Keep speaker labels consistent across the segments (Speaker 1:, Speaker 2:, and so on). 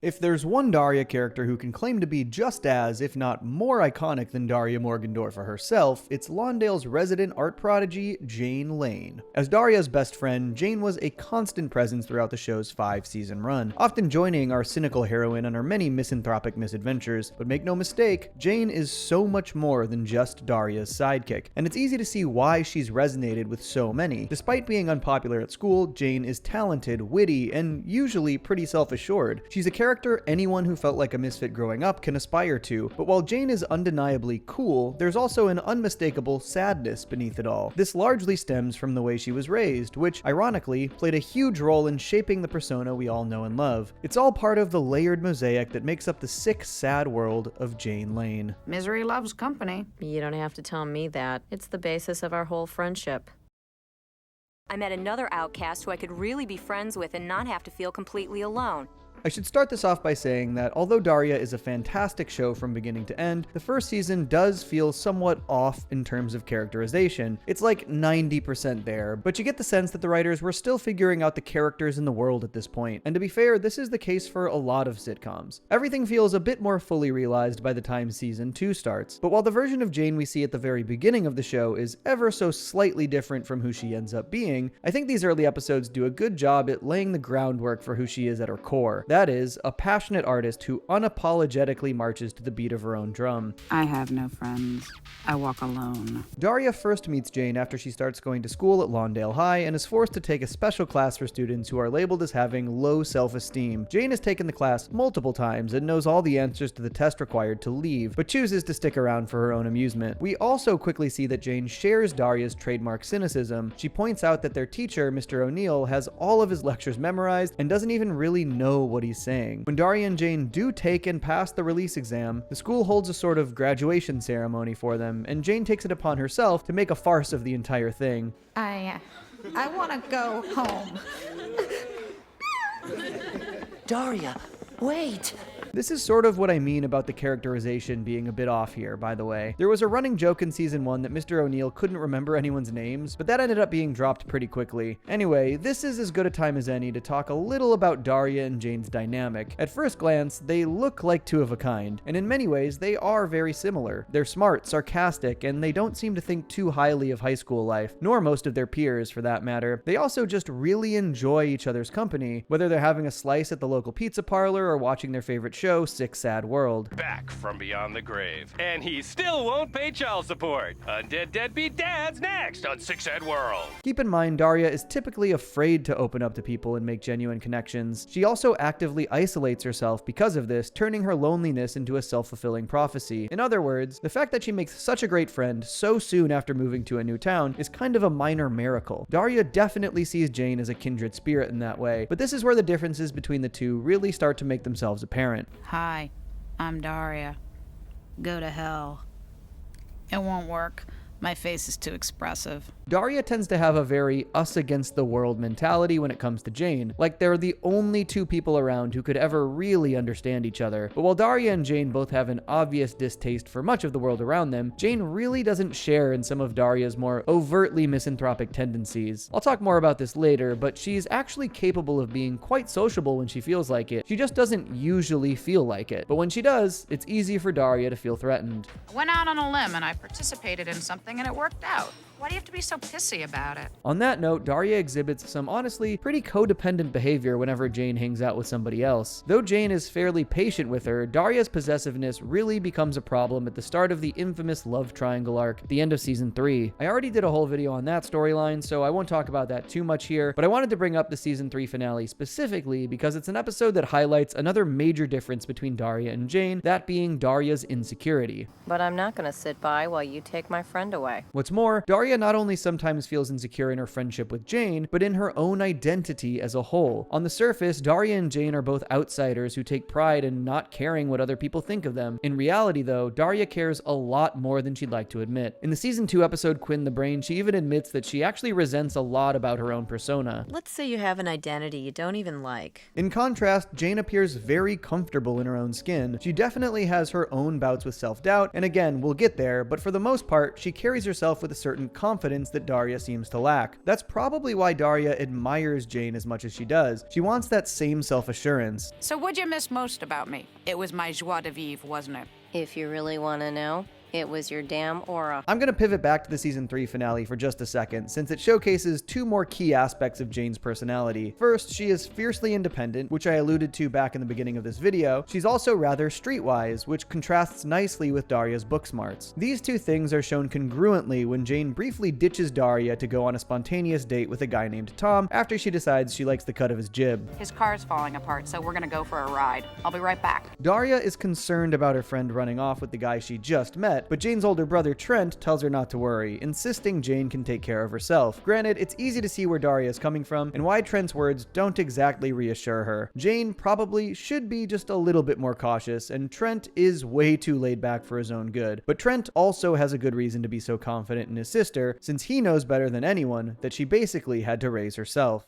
Speaker 1: If there's one Daria character who can claim to be just as, if not more iconic than Daria Morgendorffer herself, it's Lawndale's resident art prodigy, Jane Lane. As Daria's best friend, Jane was a constant presence throughout the show's 5-season run, often joining our cynical heroine on her many misanthropic misadventures. But make no mistake, Jane is so much more than just Daria's sidekick, and it's easy to see why she's resonated with so many. Despite being unpopular at school, Jane is talented, witty, and usually pretty self-assured. She's a character anyone who felt like a misfit growing up can aspire to, but while Jane is undeniably cool, there's also an unmistakable sadness beneath it all. This largely stems from the way she was raised, which, ironically, played a huge role in shaping the persona we all know and love. It's all part of the layered mosaic that makes up the sick, sad world of Jane Lane.
Speaker 2: Misery loves company.
Speaker 3: You don't have to tell me that. It's the basis of our whole friendship.
Speaker 4: I met another outcast who I could really be friends with and not have to feel completely alone.
Speaker 1: I should start this off by saying that although Daria is a fantastic show from beginning to end, the first season does feel somewhat off in terms of characterization. It's like 90% there, but you get the sense that the writers were still figuring out the characters in the world at this point. And to be fair, this is the case for a lot of sitcoms. Everything feels a bit more fully realized by the time season 2 starts. But while the version of Jane we see at the very beginning of the show is ever so slightly different from who she ends up being, I think these early episodes do a good job at laying the groundwork for who she is at her core. That is, a passionate artist who unapologetically marches to the beat of her own drum.
Speaker 2: I have no friends. I walk alone.
Speaker 1: Daria first meets Jane after she starts going to school at Lawndale High and is forced to take a special class for students who are labeled as having low self-esteem. Jane has taken the class multiple times and knows all the answers to the test required to leave, but chooses to stick around for her own amusement. We also quickly see that Jane shares Daria's trademark cynicism. She points out that their teacher, Mr. O'Neill, has all of his lectures memorized and doesn't even really know what he's saying. When Daria and Jane do take and pass the release exam, the school holds a sort of graduation ceremony for them, and Jane takes it upon herself to make a farce of the entire thing.
Speaker 5: I want to go home.
Speaker 6: Daria, wait!
Speaker 1: This is sort of what I mean about the characterization being a bit off here, by the way. There was a running joke in season 1 that Mr. O'Neill couldn't remember anyone's names, but that ended up being dropped pretty quickly. Anyway, this is as good a time as any to talk a little about Daria and Jane's dynamic. At first glance, they look like two of a kind, and in many ways, they are very similar. They're smart, sarcastic, and they don't seem to think too highly of high school life, nor most of their peers for that matter. They also just really enjoy each other's company, whether they're having a slice at the local pizza parlor or watching their favorite show, Sick Sad World.
Speaker 7: Back from beyond the grave. And he still won't pay child support. Undead Deadbeat Dad's next on Sick Sad World.
Speaker 1: Keep in mind, Daria is typically afraid to open up to people and make genuine connections. She also actively isolates herself because of this, turning her loneliness into a self-fulfilling prophecy. In other words, the fact that she makes such a great friend so soon after moving to a new town is kind of a minor miracle. Daria definitely sees Jane as a kindred spirit in that way, but this is where the differences between the two really start to make themselves apparent.
Speaker 2: Hi, I'm Daria. Go to hell. It won't work. My face is too expressive.
Speaker 1: Daria tends to have a very us-against-the-world mentality when it comes to Jane, like they're the only two people around who could ever really understand each other. But while Daria and Jane both have an obvious distaste for much of the world around them, Jane really doesn't share in some of Daria's more overtly misanthropic tendencies. I'll talk more about this later, but she's actually capable of being quite sociable when she feels like it. She just doesn't usually feel like it. But when she does, it's easy for Daria to feel threatened.
Speaker 2: I went out on a limb and I participated in something and it worked out. Why do you have to be so pissy about it?
Speaker 1: On that note, Daria exhibits some honestly pretty codependent behavior whenever Jane hangs out with somebody else. Though Jane is fairly patient with her, Daria's possessiveness really becomes a problem at the start of the infamous love triangle arc at the end of season 3. I already did a whole video on that storyline, so I won't talk about that too much here, but I wanted to bring up the season 3 finale specifically because it's an episode that highlights another major difference between Daria and Jane, that being Daria's insecurity.
Speaker 3: But I'm not going to sit by while you take my friend away.
Speaker 1: What's more, Daria not only sometimes feels insecure in her friendship with Jane, but in her own identity as a whole. On the surface, Daria and Jane are both outsiders who take pride in not caring what other people think of them. In reality, though, Daria cares a lot more than she'd like to admit. In the season 2 episode Quinn the Brain, she even admits that she actually resents a lot about her own persona.
Speaker 3: Let's say you have an identity you don't even like.
Speaker 1: In contrast, Jane appears very comfortable in her own skin. She definitely has her own bouts with self-doubt, and again, we'll get there, but for the most part, she carries herself with a certain confidence that Daria seems to lack. That's probably why Daria admires Jane as much as she does. She wants that same self-assurance.
Speaker 2: So what'd you miss most about me? It was my joie de vivre, wasn't it?
Speaker 3: If you really want to know, it was your damn aura.
Speaker 1: I'm going to pivot back to the season 3 finale for just a second, since it showcases two more key aspects of Jane's personality. First, she is fiercely independent, which I alluded to back in the beginning of this video. She's also rather streetwise, which contrasts nicely with Daria's book smarts. These two things are shown congruently when Jane briefly ditches Daria to go on a spontaneous date with a guy named Tom after she decides she likes the cut of his jib.
Speaker 2: His car's falling apart, so we're gonna go for a ride. I'll be right back.
Speaker 1: Daria is concerned about her friend running off with the guy she just met, but Jane's older brother Trent tells her not to worry, insisting Jane can take care of herself. Granted, it's easy to see where Daria is coming from and why Trent's words don't exactly reassure her. Jane probably should be just a little bit more cautious, and Trent is way too laid back for his own good. But Trent also has a good reason to be so confident in his sister, since he knows better than anyone that she basically had to raise herself.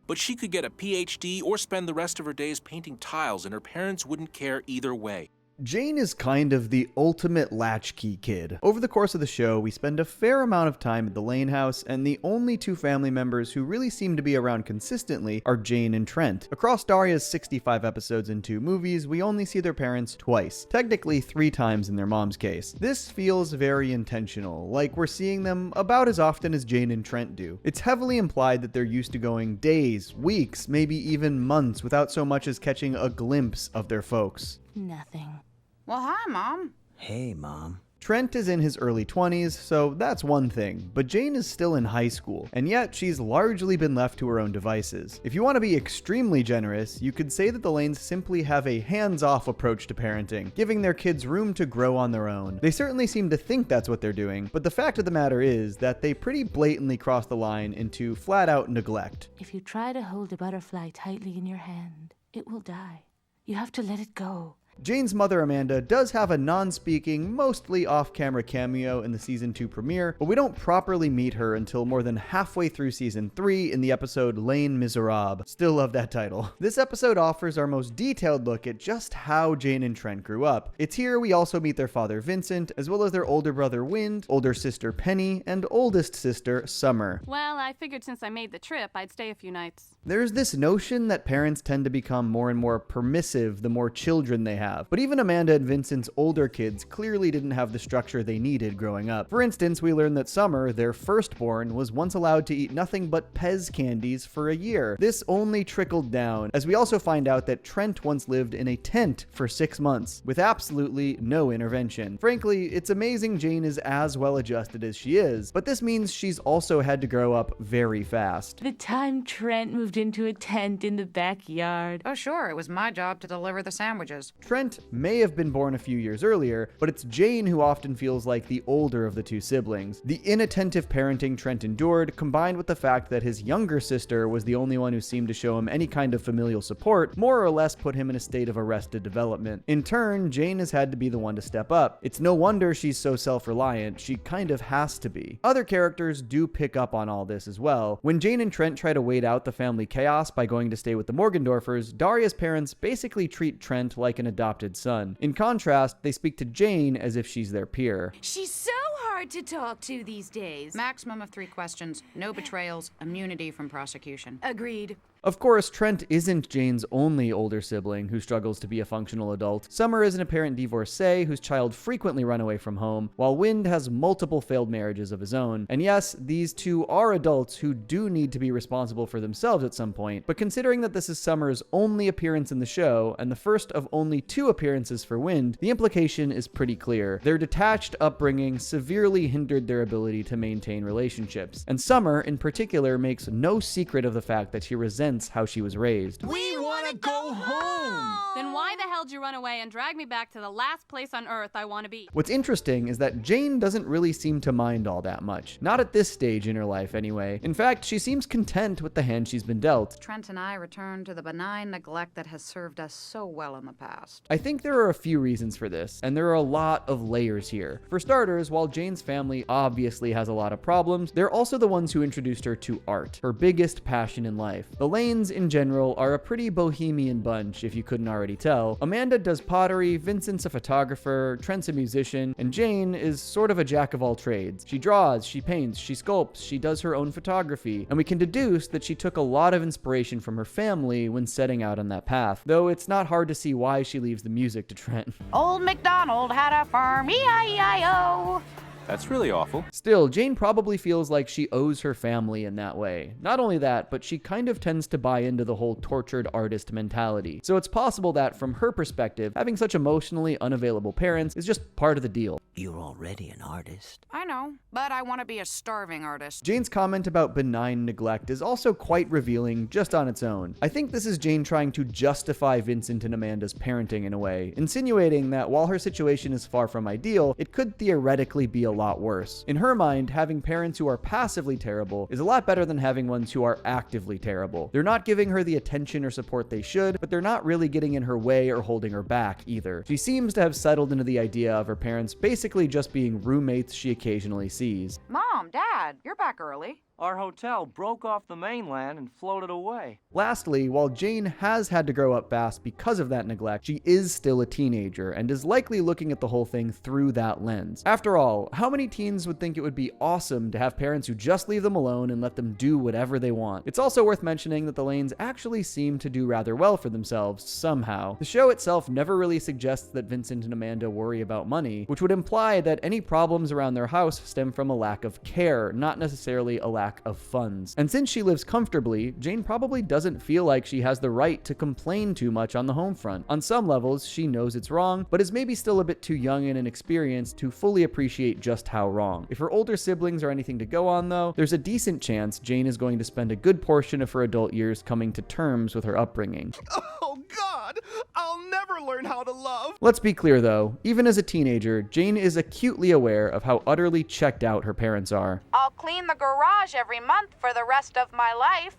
Speaker 8: But she could get a PhD or spend the rest of her days painting tiles, and her parents wouldn't care either way.
Speaker 1: Jane is kind of the ultimate latchkey kid. Over the course of the show, we spend a fair amount of time at the Lane house, and the only two family members who really seem to be around consistently are Jane and Trent. Across Daria's 65 episodes and 2 movies, we only see their parents twice, technically 3 times in their mom's case. This feels very intentional, like we're seeing them about as often as Jane and Trent do. It's heavily implied that they're used to going days, weeks, maybe even months without so much as catching a glimpse of their folks.
Speaker 5: Nothing.
Speaker 2: Well, hi, Mom.
Speaker 6: Hey, Mom.
Speaker 1: Trent is in his early 20s, so that's one thing, but Jane is still in high school, and yet she's largely been left to her own devices. If you want to be extremely generous, you could say that the Lanes simply have a hands-off approach to parenting, giving their kids room to grow on their own. They certainly seem to think that's what they're doing, but the fact of the matter is that they pretty blatantly cross the line into flat-out neglect.
Speaker 5: If you try to hold a butterfly tightly in your hand, it will die. You have to let it go.
Speaker 1: Jane's mother, Amanda, does have a non-speaking, mostly off-camera cameo in the Season 2 premiere, but we don't properly meet her until more than halfway through Season 3 in the episode Les Miserables. Still love that title. This episode offers our most detailed look at just how Jane and Trent grew up. It's here we also meet their father, Vincent, as well as their older brother, Wind, older sister, Penny, and oldest sister, Summer.
Speaker 9: Well, I figured since I made the trip, I'd stay a few nights.
Speaker 1: There's this notion that parents tend to become more and more permissive the more children they have. But even Amanda and Vincent's older kids clearly didn't have the structure they needed growing up. For instance, we learn that Summer, their firstborn, was once allowed to eat nothing but Pez candies for a year. This only trickled down, as we also find out that Trent once lived in a tent for 6 months, with absolutely no intervention. Frankly, it's amazing Jane is as well adjusted as she is, but this means she's also had to grow up very fast.
Speaker 5: The time Trent moved into a tent in the backyard.
Speaker 2: Oh, sure, it was my job to deliver the sandwiches.
Speaker 1: Trent may have been born a few years earlier, but it's Jane who often feels like the older of the two siblings. The inattentive parenting Trent endured, combined with the fact that his younger sister was the only one who seemed to show him any kind of familial support, more or less put him in a state of arrested development. In turn, Jane has had to be the one to step up. It's no wonder she's so self-reliant. She kind of has to be. Other characters do pick up on all this as well. When Jane and Trent try to wait out the family chaos by going to stay with the Morgendorffers, Daria's parents basically treat Trent like an adopted son. In contrast, they speak to Jane as if she's their peer.
Speaker 5: She's so hard to talk to these days.
Speaker 2: Maximum of 3 questions, no betrayals, immunity from prosecution.
Speaker 5: Agreed.
Speaker 1: Of course, Trent isn't Jane's only older sibling who struggles to be a functional adult. Summer is an apparent divorcee whose child frequently run away from home, while Wind has multiple failed marriages of his own. And yes, these two are adults who do need to be responsible for themselves at some point, but considering that this is Summer's only appearance in the show, and the first of only 2 appearances for Wind, the implication is pretty clear. Their detached upbringing severely hindered their ability to maintain relationships, and Summer, in particular, makes no secret of the fact that she resents how she was raised.
Speaker 6: We want to go home!
Speaker 9: Then why the hell did you run away and drag me back to the last place on earth I want to be?
Speaker 1: What's interesting is that Jane doesn't really seem to mind all that much. Not at this stage in her life, anyway. In fact, she seems content with the hand she's been dealt.
Speaker 2: Trent and I return to the benign neglect that has served us so well in the past.
Speaker 1: I think there are a few reasons for this, and there are a lot of layers here. For starters, while Jane's family obviously has a lot of problems, they're also the ones who introduced her to art, her biggest passion in life. The Lanes, in general, are a pretty bohemian bunch, if you couldn't already already tell, Amanda does pottery, Vincent's a photographer, Trent's a musician, and Jane is sort of a jack of all trades. She draws, she paints, she sculpts, she does her own photography, and we can deduce that she took a lot of inspiration from her family when setting out on that path, though it's not hard to see why she leaves the music to Trent.
Speaker 2: Old MacDonald had a farm, E-I-E-I-O.
Speaker 8: That's really awful.
Speaker 1: Still, Jane probably feels like she owes her family in that way. Not only that, but she kind of tends to buy into the whole tortured artist mentality. So it's possible that, from her perspective, having such emotionally unavailable parents is just part of the deal.
Speaker 6: You're already an artist.
Speaker 2: I know, but I want to be a starving artist.
Speaker 1: Jane's comment about benign neglect is also quite revealing just on its own. I think this is Jane trying to justify Vincent and Amanda's parenting in a way, insinuating that while her situation is far from ideal, it could theoretically be a lot worse. In her mind, having parents who are passively terrible is a lot better than having ones who are actively terrible. They're not giving her the attention or support they should, but they're not really getting in her way or holding her back either. She seems to have settled into the idea of her parents basically just being roommates she occasionally sees.
Speaker 2: Mom, Dad, you're back early.
Speaker 10: Our hotel broke off the mainland and floated away.
Speaker 1: Lastly, while Jane has had to grow up fast because of that neglect, she is still a teenager and is likely looking at the whole thing through that lens. After all, how many teens would think it would be awesome to have parents who just leave them alone and let them do whatever they want? It's also worth mentioning that the Lanes actually seem to do rather well for themselves somehow. The show itself never really suggests that Vincent and Amanda worry about money, which would imply that any problems around their house stem from a lack of care, not necessarily a lack of funds. And since she lives comfortably, Jane probably doesn't feel like she has the right to complain too much on the home front. On some levels, she knows it's wrong, but is maybe still a bit too young and inexperienced to fully appreciate just how wrong. If her older siblings are anything to go on, though, there's a decent chance Jane is going to spend a good portion of her adult years coming to terms with her upbringing.
Speaker 11: Oh God, I'll never learn how to love.
Speaker 1: Let's be clear though, even as a teenager, Jane is acutely aware of how utterly checked out her parents are.
Speaker 2: I'll clean the garage every month for the rest of my life.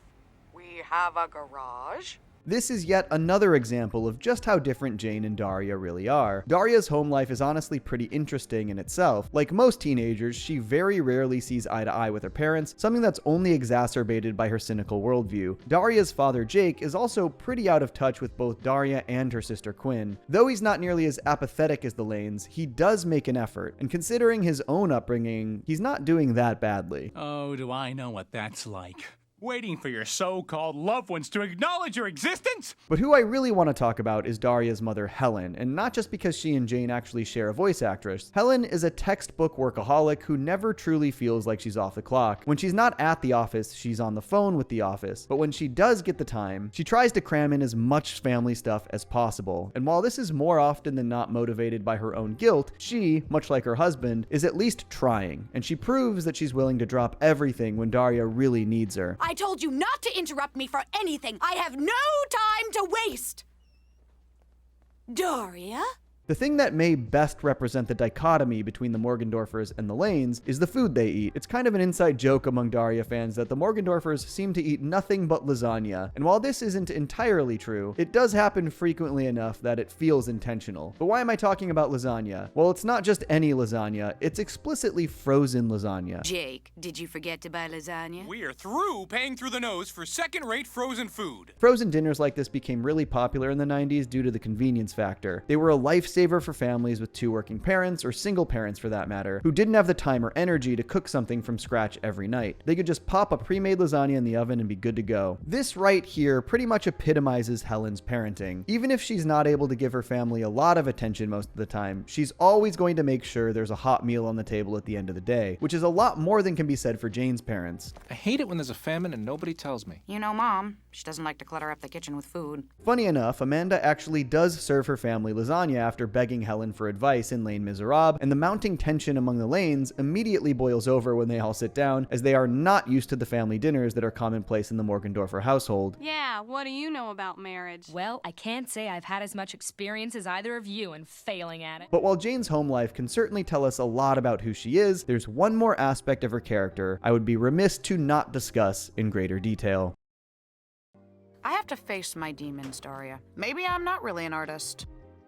Speaker 2: We have a garage.
Speaker 1: This is yet another example of just how different Jane and Daria really are. Daria's home life is honestly pretty interesting in itself. Like most teenagers, she very rarely sees eye to eye with her parents, something that's only exacerbated by her cynical worldview. Daria's father, Jake, is also pretty out of touch with both Daria and her sister Quinn. Though he's not nearly as apathetic as the Lanes, he does make an effort, and considering his own upbringing, he's not doing that badly.
Speaker 12: Oh, do I know what that's like. Waiting for your so-called loved ones to acknowledge your existence?
Speaker 1: But who I really want to talk about is Daria's mother, Helen, and not just because she and Jane actually share a voice actress. Helen is a textbook workaholic who never truly feels like she's off the clock. When she's not at the office, she's on the phone with the office. But when she does get the time, she tries to cram in as much family stuff as possible. And while this is more often than not motivated by her own guilt, she, much like her husband, is at least trying. And she proves that she's willing to drop everything when Daria really needs her.
Speaker 13: I told you not to interrupt me for anything. I have no time to waste. Daria?
Speaker 1: The thing that may best represent the dichotomy between the Morgendorffers and the Lanes is the food they eat. It's kind of an inside joke among Daria fans that the Morgendorffers seem to eat nothing but lasagna. And while this isn't entirely true, it does happen frequently enough that it feels intentional. But why am I talking about lasagna? Well, it's not just any lasagna, it's explicitly frozen lasagna.
Speaker 13: Jake, did you forget to buy lasagna?
Speaker 12: We're through paying through the nose for second-rate frozen food.
Speaker 1: Frozen dinners like this became really popular in the 90s due to the convenience factor. They were a lifesaver for families with two working parents, or single parents for that matter, who didn't have the time or energy to cook something from scratch every night. They could just pop a pre-made lasagna in the oven and be good to go. This right here pretty much epitomizes Helen's parenting. Even if she's not able to give her family a lot of attention most of the time, she's always going to make sure there's a hot meal on the table at the end of the day, which is a lot more than can be said for Jane's parents.
Speaker 8: I hate it when there's a famine and nobody tells me.
Speaker 2: You know, Mom, she doesn't like to clutter up the kitchen with food.
Speaker 1: Funny enough, Amanda actually does serve her family lasagna after begging Helen for advice in Les Miserables, and the mounting tension among the Lanes immediately boils over when they all sit down, as they are not used to the family dinners that are commonplace in the Morgendorffer household.
Speaker 9: Yeah, what do you know about marriage?
Speaker 14: Well, I can't say I've had as much experience as either of you in failing at it.
Speaker 1: But while Jane's home life can certainly tell us a lot about who she is, there's one more aspect of her character I would be remiss to not discuss in greater detail.
Speaker 2: I have to face my demons, Daria. Maybe I'm not really an artist.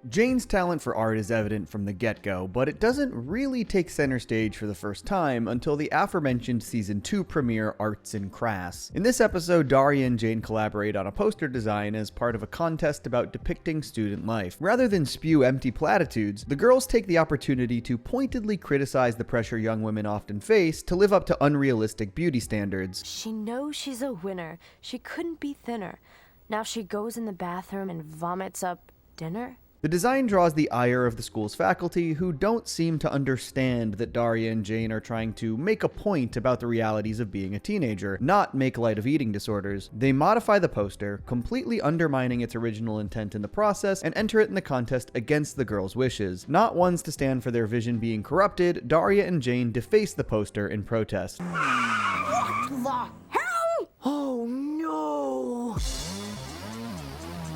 Speaker 1: Jane's talent for art is evident from the get-go, but it doesn't really take center stage for the first time until the aforementioned Season 2 premiere, Arts and Crafts. In this episode, Daria and Jane collaborate on a poster design as part of a contest about depicting student life. Rather than spew empty platitudes, the girls take the opportunity to pointedly criticize the pressure young women often face to live up to unrealistic beauty standards.
Speaker 15: She knows she's a winner. She couldn't be thinner. Now she goes in the bathroom and vomits up dinner?
Speaker 1: The design draws the ire of the school's faculty, who don't seem to understand that Daria and Jane are trying to make a point about the realities of being a teenager, not make light of eating disorders. They modify the poster, completely undermining its original intent in the process, and enter it in the contest against the girls' wishes. Not ones to stand for their vision being corrupted, Daria and Jane deface the poster in protest.
Speaker 13: What the hell?
Speaker 15: Oh no!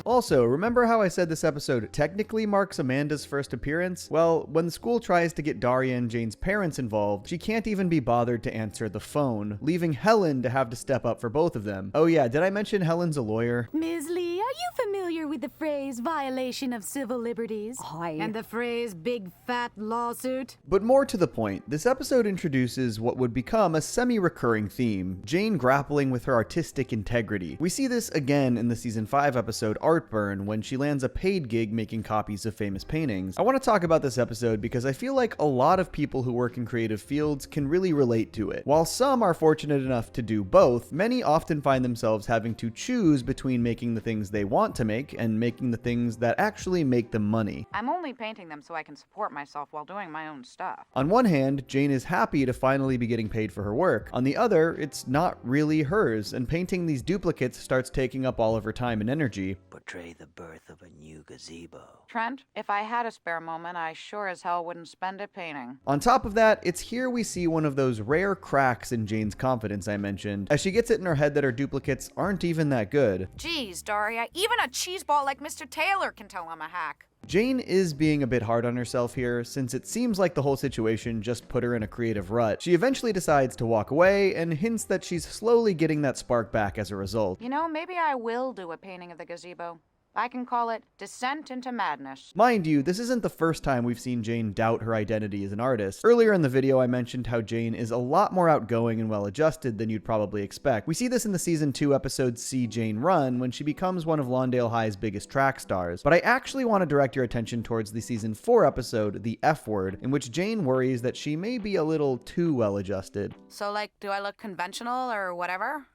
Speaker 1: Also, remember how I said this episode technically marks Amanda's first appearance? Well, when the school tries to get Daria and Jane's parents involved, she can't even be bothered to answer the phone, leaving Helen to have to step up for both of them. Oh yeah, did I mention Helen's a lawyer?
Speaker 13: Ms. Lee, are you familiar with the phrase violation of civil liberties? And the phrase big fat lawsuit?
Speaker 1: But more to the point, this episode introduces what would become a semi-recurring theme, Jane grappling with her artistic integrity. We see this again in the Season 5 episode Artburn, when she lands a paid gig making copies of famous paintings. I want to talk about this episode because I feel like a lot of people who work in creative fields can really relate to it. While some are fortunate enough to do both, many often find themselves having to choose between making the things they want to make and making the things that actually make them money.
Speaker 16: I'm only painting them so I can support myself while doing my own stuff.
Speaker 1: On one hand, Jane is happy to finally be getting paid for her work. On the other, it's not really hers, and painting these duplicates starts taking up all of her time and energy.
Speaker 6: Portray the birth of a new gazebo.
Speaker 16: Trent, if I had a spare moment, I sure as hell wouldn't spend it painting.
Speaker 1: On top of that, it's here we see one of those rare cracks in Jane's confidence I mentioned, as she gets it in her head that her duplicates aren't even that good.
Speaker 16: Geez, Daria, even a cheeseball like Mr. Taylor can tell I'm a hack.
Speaker 1: Jane is being a bit hard on herself here, since it seems like the whole situation just put her in a creative rut. She eventually decides to walk away and hints that she's slowly getting that spark back as a result.
Speaker 16: You know, maybe I will do a painting of the gazebo. I can call it Descent into Madness.
Speaker 1: Mind you, this isn't the first time we've seen Jane doubt her identity as an artist. Earlier in the video, I mentioned how Jane is a lot more outgoing and well-adjusted than you'd probably expect. We see this in the Season 2 episode See Jane Run, when she becomes one of Lawndale High's biggest track stars. But I actually want to direct your attention towards the Season 4 episode, The Fword, in which Jane worries that she may be a little too well-adjusted.
Speaker 16: So, like, do I look conventional or whatever?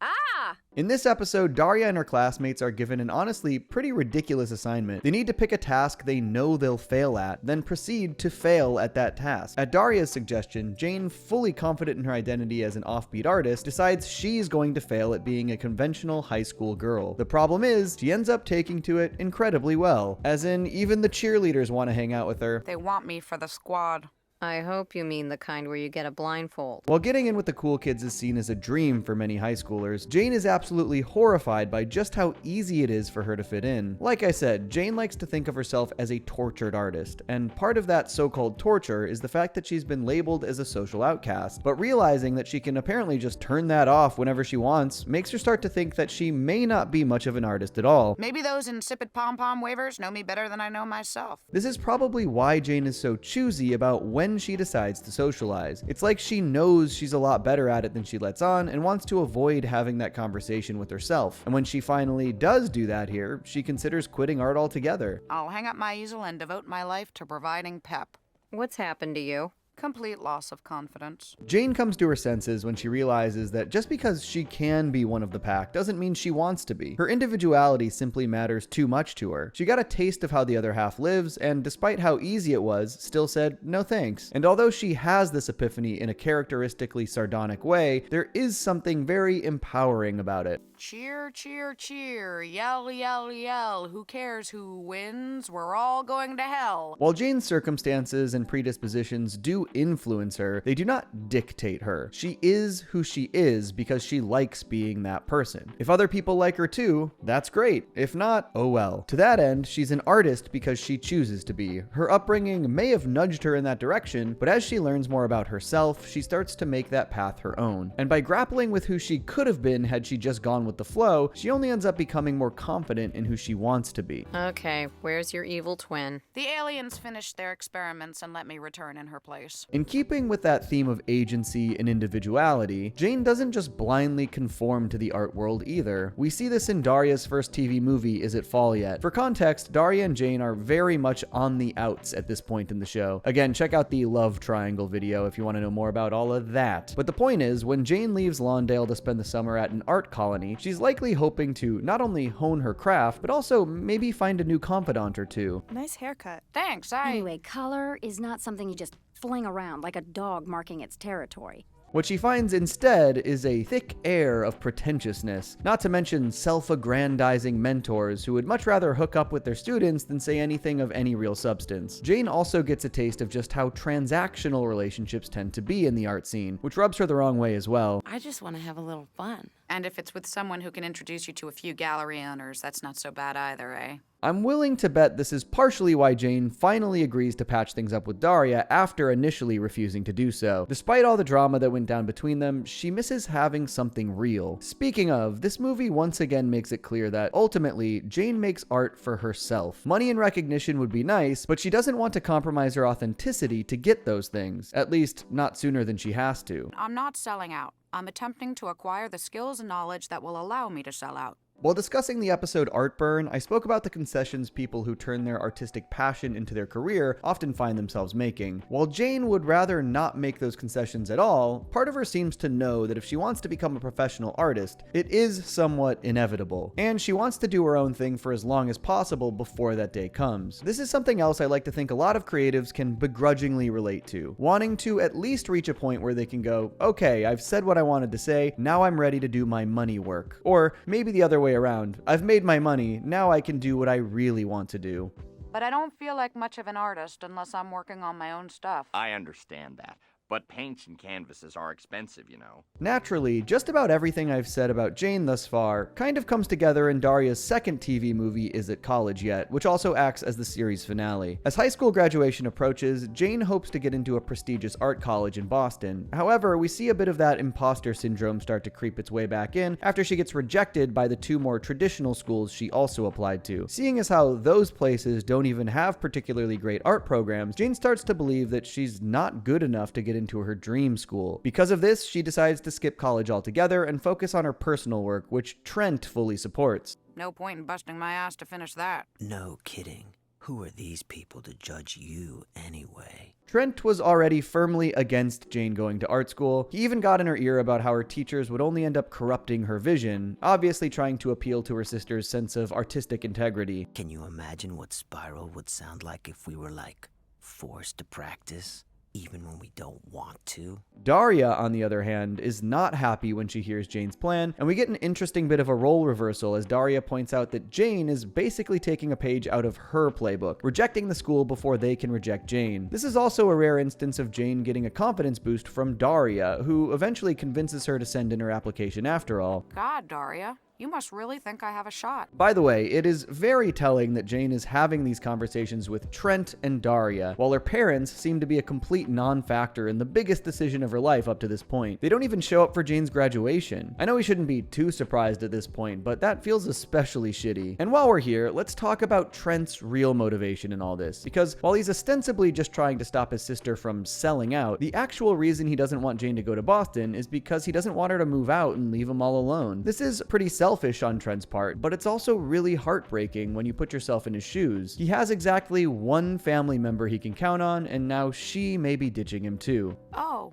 Speaker 16: Ah!
Speaker 1: In this episode, Daria and her classmates are given an honestly pretty ridiculous assignment. They need to pick a task they know they'll fail at, then proceed to fail at that task. At Daria's suggestion, Jane, fully confident in her identity as an offbeat artist, decides she's going to fail at being a conventional high school girl. The problem is, she ends up taking to it incredibly well, as in even the cheerleaders want to hang out with her.
Speaker 16: They want me for the squad.
Speaker 3: I hope you mean the kind where you get a blindfold.
Speaker 1: While getting in with the cool kids is seen as a dream for many high schoolers, Jane is absolutely horrified by just how easy it is for her to fit in. Like I said, Jane likes to think of herself as a tortured artist, and part of that so-called torture is the fact that she's been labeled as a social outcast. But realizing that she can apparently just turn that off whenever she wants makes her start to think that she may not be much of an artist at all.
Speaker 16: Maybe those insipid pom-pom wavers know me better than I know myself.
Speaker 1: This is probably why Jane is so choosy about when she decides to socialize. It's like she knows she's a lot better at it than she lets on and wants to avoid having that conversation with herself. And when she finally does do that here, she considers quitting art altogether.
Speaker 16: I'll hang up my easel and devote my life to providing pep.
Speaker 3: What's happened to you?
Speaker 16: Complete loss of confidence.
Speaker 1: Jane comes to her senses when she realizes that just because she can be one of the pack doesn't mean she wants to be. Her individuality simply matters too much to her. She got a taste of how the other half lives, and despite how easy it was, still said no thanks. And although she has this epiphany in a characteristically sardonic way, there is something very empowering about it.
Speaker 16: Cheer, cheer, cheer, yell, yell, yell, who cares who wins? We're all going to hell.
Speaker 1: While Jane's circumstances and predispositions do influence her, they do not dictate her. She is who she is because she likes being that person. If other people like her too, that's great. If not, oh well. To that end, she's an artist because she chooses to be. Her upbringing may have nudged her in that direction, but as she learns more about herself, she starts to make that path her own. And by grappling with who she could have been had she just gone with the flow, she only ends up becoming more confident in who she wants to be.
Speaker 3: Okay, where's your evil twin?
Speaker 16: The aliens finished their experiments and let me return in her place.
Speaker 1: In keeping with that theme of agency and individuality, Jane doesn't just blindly conform to the art world either. We see this in Daria's first TV movie, Is It Fall Yet? For context, Daria and Jane are very much on the outs at this point in the show. Again, check out the love triangle video if you want to know more about all of that. But the point is, when Jane leaves Lawndale to spend the summer at an art colony, she's likely hoping to not only hone her craft, but also maybe find a new confidant or two.
Speaker 17: Nice haircut.
Speaker 16: Thanks,
Speaker 18: Anyway, color is not something you just fling around like a dog marking its territory.
Speaker 1: What she finds instead is a thick air of pretentiousness, not to mention self-aggrandizing mentors who would much rather hook up with their students than say anything of any real substance. Jane also gets a taste of just how transactional relationships tend to be in the art scene, which rubs her the wrong way as well.
Speaker 16: I just want to have a little fun. And if it's with someone who can introduce you to a few gallery owners, that's not so bad either, eh?
Speaker 1: I'm willing to bet this is partially why Jane finally agrees to patch things up with Daria after initially refusing to do so. Despite all the drama that went down between them, she misses having something real. Speaking of, this movie once again makes it clear that ultimately, Jane makes art for herself. Money and recognition would be nice, but she doesn't want to compromise her authenticity to get those things. At least, not sooner than she has to.
Speaker 16: I'm not selling out. I'm attempting to acquire the skills and knowledge that will allow me to sell out.
Speaker 1: While discussing the episode Artburn, I spoke about the concessions people who turn their artistic passion into their career often find themselves making. While Jane would rather not make those concessions at all, part of her seems to know that if she wants to become a professional artist, it is somewhat inevitable, and she wants to do her own thing for as long as possible before that day comes. This is something else I like to think a lot of creatives can begrudgingly relate to, wanting to at least reach a point where they can go, okay, I've said what I wanted to say, now I'm ready to do my money work. Or maybe the other way around. I've made my money, now I can do what I really want to do.
Speaker 16: But I don't feel like much of an artist unless I'm working on my own stuff.
Speaker 10: I understand that. But paints and canvases are expensive, you know.
Speaker 1: Naturally, just about everything I've said about Jane thus far kind of comes together in Daria's second TV movie, Is It College Yet?, which also acts as the series finale. As high school graduation approaches, Jane hopes to get into a prestigious art college in Boston. However, we see a bit of that imposter syndrome start to creep its way back in after she gets rejected by the two more traditional schools she also applied to. Seeing as how those places don't even have particularly great art programs, Jane starts to believe that she's not good enough to get into her dream school. Because of this, she decides to skip college altogether and focus on her personal work, which Trent fully supports.
Speaker 16: No point in busting my ass to finish that.
Speaker 6: No kidding. Who are these people to judge you anyway?
Speaker 1: Trent was already firmly against Jane going to art school. He even got in her ear about how her teachers would only end up corrupting her vision, obviously trying to appeal to her sister's sense of artistic integrity.
Speaker 6: Can you imagine what Spiral would sound like if we were, like, forced to practice? Even when we don't want to.
Speaker 1: Daria, on the other hand, is not happy when she hears Jane's plan, and we get an interesting bit of a role reversal as Daria points out that Jane is basically taking a page out of her playbook, rejecting the school before they can reject Jane. This is also a rare instance of Jane getting a confidence boost from Daria, who eventually convinces her to send in her application after all.
Speaker 16: God, Daria. You must really think I have a shot.
Speaker 1: By the way, it is very telling that Jane is having these conversations with Trent and Daria, while her parents seem to be a complete non-factor in the biggest decision of her life up to this point. They don't even show up for Jane's graduation. I know we shouldn't be too surprised at this point, but that feels especially shitty. And while we're here, let's talk about Trent's real motivation in all this, because while he's ostensibly just trying to stop his sister from selling out, the actual reason he doesn't want Jane to go to Boston is because he doesn't want her to move out and leave him all alone. This is pretty selfish on Trent's part, but it's also really heartbreaking when you put yourself in his shoes. He has exactly one family member he can count on, and now she may be ditching him too.
Speaker 16: Oh,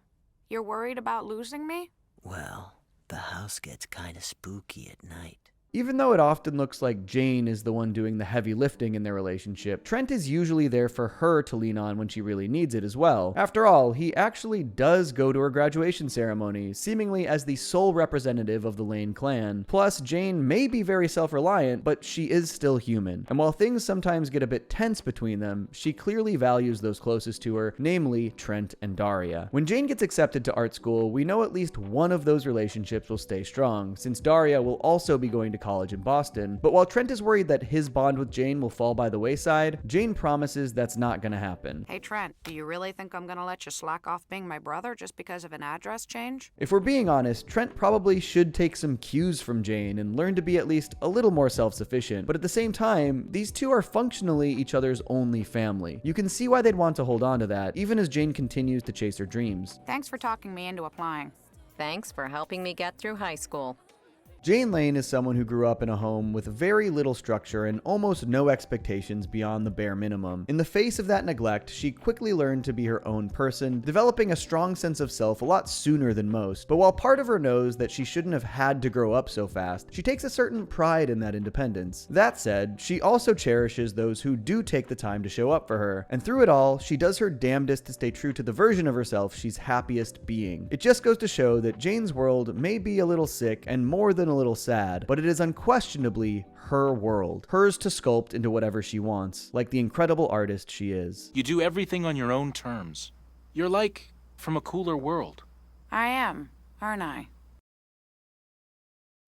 Speaker 16: you're worried about losing me?
Speaker 6: Well, the house gets kinda spooky at night.
Speaker 1: Even though it often looks like Jane is the one doing the heavy lifting in their relationship, Trent is usually there for her to lean on when she really needs it as well. After all, he actually does go to her graduation ceremony, seemingly as the sole representative of the Lane clan. Plus, Jane may be very self-reliant, but she is still human. And while things sometimes get a bit tense between them, she clearly values those closest to her, namely Trent and Daria. When Jane gets accepted to art school, we know at least one of those relationships will stay strong, since Daria will also be going to college in Boston. But while Trent is worried that his bond with Jane will fall by the wayside, Jane promises that's not gonna happen.
Speaker 16: Hey, Trent, do you really think I'm gonna let you slack off being my brother just because of an address change?
Speaker 1: If we're being honest, Trent probably should take some cues from Jane and learn to be at least a little more self-sufficient. But at the same time, these two are functionally each other's only family. You can see why they'd want to hold on to that, even as Jane continues to chase her dreams.
Speaker 16: Thanks for talking me into applying.
Speaker 3: Thanks for helping me get through high school.
Speaker 1: Jane Lane is someone who grew up in a home with very little structure and almost no expectations beyond the bare minimum. In the face of that neglect, she quickly learned to be her own person, developing a strong sense of self a lot sooner than most. But while part of her knows that she shouldn't have had to grow up so fast, she takes a certain pride in that independence. That said, she also cherishes those who do take the time to show up for her, and through it all, she does her damnedest to stay true to the version of herself she's happiest being. It just goes to show that Jane's world may be a little sick and more than a little sad, but it is unquestionably her world, hers to sculpt into whatever she wants, like the incredible artist she is.
Speaker 8: You do everything on your own terms. You're like from a cooler world.
Speaker 16: I am, aren't I?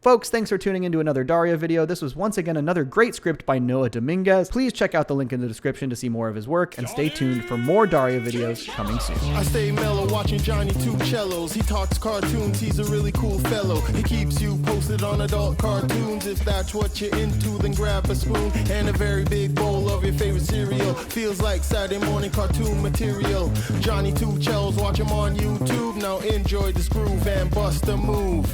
Speaker 1: Folks, thanks for tuning into another Daria video. This was once again another great script by Noah Dominguez. Please check out the link in the description to see more of his work, and stay tuned for more Daria videos coming soon.
Speaker 11: I stay mellow watching Johnny two cellos. He talks cartoons, he's a really cool fellow. He keeps you posted on adult cartoons. If that's what you're into, then grab a spoon and a very big bowl of your favorite cereal. Feels like Saturday morning cartoon material. Johnny two cellos, watch him on YouTube. Now enjoy this groove and bust a move.